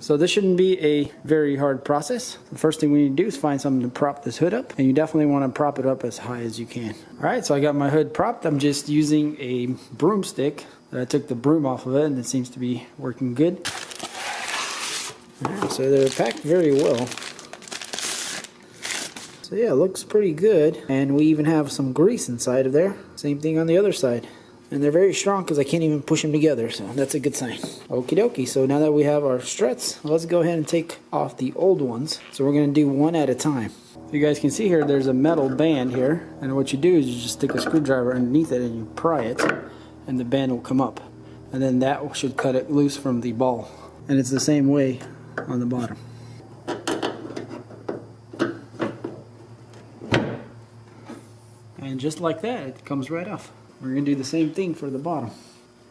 So this shouldn't be a very hard process. The first thing we need to do is find something to prop this hood up, and you definitely want to prop it up as high as you can. Alright, so I got my hood propped. I'm just using a broomstick. I took the broom off of it and it seems to be working good. Alright, so they're packed very well. So yeah, it looks pretty good, and we even have some grease inside of there. Same thing on the other side. And they're very strong because I can't even push them together, so that's a good sign. Okie dokie, so now that we have our struts, let's go ahead and take off the old ones. So we're going to do one at a time. You guys can see here there's a metal band here, and what you do is you just stick a screwdriver underneath it and you pry it, and the band will come up. And then that should cut it loose from the ball. And it's the same way on the bottom. And just like that, it comes right off. We're going to do the same thing for the bottom.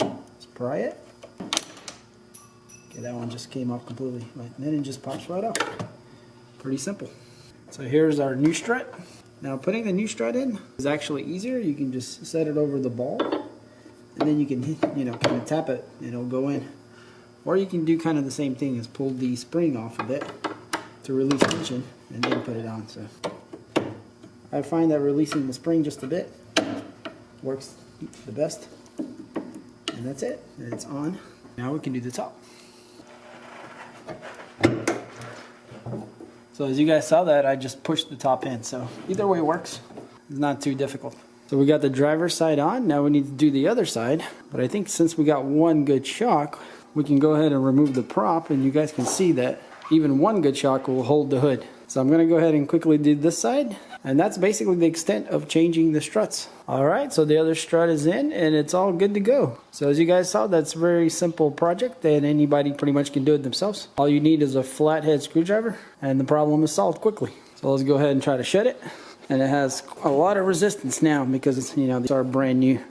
Let's pry it. Okay, that one just came off completely. And then it just pops right off. Pretty simple. So here's our new strut. Now putting the new strut in is actually easier. You can just set it over the ball, and then you can, kind of tap it and it'll go in. Or you can do kind of the same thing as pull the spring off of it to release tension and then put it on. So I find that releasing the spring just a bit works the best. And that's it. It's on. Now we can do the top. So as you guys saw that, I just pushed the top in. So either way works. It's not too difficult. So we got the driver's side on. Now we need to do the other side. But I think since we got one good shock, we can go ahead and remove the prop, and you guys can see that even one good shock will hold the hood. So I'm going to go ahead and quickly do this side, and that's basically the extent of changing the struts. Alright, so the other strut is in and it's all good to go. So as you guys saw, that's a very simple project and anybody pretty much can do it themselves. All you need is a flathead screwdriver and the problem is solved quickly. So let's go ahead and try to shed it. And it has a lot of resistance now because it's, these are brand new.